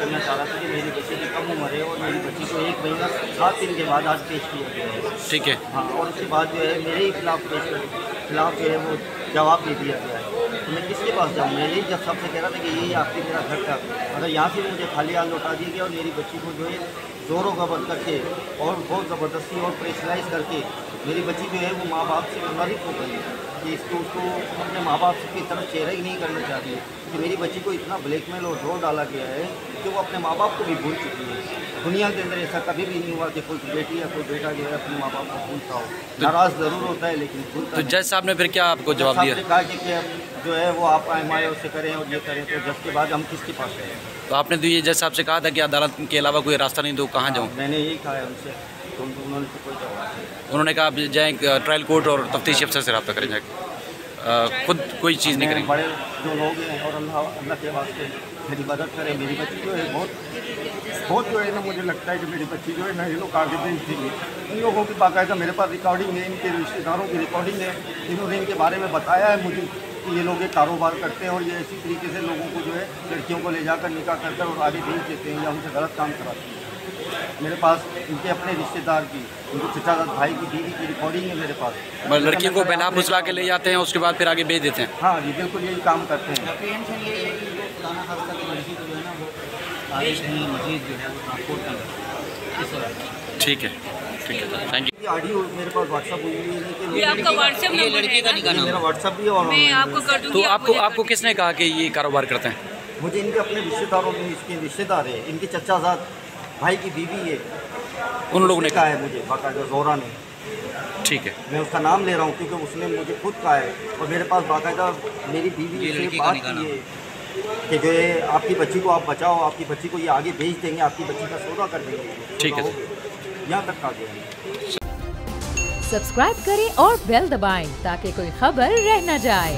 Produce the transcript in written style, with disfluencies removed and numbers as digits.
करना चाह रहा था कि मेरी बच्ची की कम उम्र है और मेरी बच्ची को 1 महीना 7 दिन के बाद आज पेश किया गया है। ठीक है। हाँ, और उसके बाद जो है मेरे ही खिलाफ जो है वो जवाब दे दिया गया है। तो मैं किसके पास जाऊँ? मैं यही जब सबसे कह रहा था कि यही आपके मेरा घर था, अगर यहाँ से मुझे खाली हाथ लौटा दिया गया और मेरी बच्ची को जो है ज़ोरों ज़बर करके और बहुत ज़बरदस्ती और प्रेशराइज करके मेरी बच्ची जो है वो माँ बाप से मुनरिफ हो गई कि उसको अपने माँ बाप की तरफ चेहरा ही नहीं करना चाह रही है कि मेरी बच्ची को इतना ब्लैकमेल और जोर डाला गया है कि वो अपने माँ बाप को भी भूल चुकी है। दुनिया के अंदर ऐसा कभी भी नहीं हुआ कि कोई बेटी या कोई बेटा जो है अपने माँ बाप को भूलता हो। नाराज़ ज़रूर होता है लेकिन भूलता तो जज साहब ने फिर क्या आपको जवाब दिया? कहा कि जो है वो आप MIO से करें और ये करें, तो जज के बाद हम किसके पास जाएँ? तो आपने तो ये जज साहब से कहा था कि अदालत के अलावा कोई रास्ता नहीं, तो कहाँ जाऊँ? मैंने यही कहा है उनसे, तो उन्होंने तो कोई जवाब नहीं। उन्होंने कहा आप जाएँ ट्रायल कोर्ट और तफ्तीशी अफसर से रब्ता करें जाके, खुद कोई चीज़ नहीं करेंगे। बड़े जो लोग हैं और अल्लाह के वास्ते मेरी मदद करें। मेरी बच्ची जो है बहुत जो है ना, मुझे लगता है कि मेरी बच्ची जो है ना ये लोग आगे भेज देंगे। इन लोगों की बाकायदा मेरे पास रिकॉर्डिंग है, इनके रिश्तेदारों की रिकॉर्डिंग है, इन्होंने इनके बारे में बताया है मुझे कि ये लोग ये कारोबार करते हैं और ये इसी तरीके से लोगों को जो है लड़कियों को ले जाकर निकाह कर और आगे भेज देते हैं या उनसे गलत काम कराते हैं। मेरे पास इनके अपने रिश्तेदार की, उनके चचा भाई की बीवी की रिकॉर्डिंग है मेरे पास। लड़कियों को बहला फुसला के ले जाते हैं, उसके बाद फिर आगे भेज देते हैं। हाँ जी, बिल्कुल यही काम करते हैं। ठीक है, ठीक है, थैंक यू। ऑडियो मेरे पास व्हाट्सअप हुई है, ये आपका व्हाट्सएप नंबर लड़की का नहीं मेरा व्हाट्सअप भी है और मैं आपको कर दूंगी। तो आपको किसने कहा कि ये कारोबार करते हैं? मुझे इनके अपने रिश्तेदारों में, इसके रिश्तेदार है, इनके चचाजाद भाई की बीवी है, उन लोगों ने कहा है मुझे बाकायदा जोरा ने। ठीक है, मैं उसका नाम ले रहा हूँ क्योंकि उसने मुझे खुद कहा है और मेरे पास बाकायदा मेरी बीवी से बात की है कि जो है आपकी बच्ची को आप बचाओ, आपकी बच्ची को ये आगे भेज देंगे, आपकी बच्ची का सौदा कर देंगे। ठीक है, यहाँ तक आ गया। सब्सक्राइब करें और बेल दबाएं ताकि कोई खबर रह न जाए।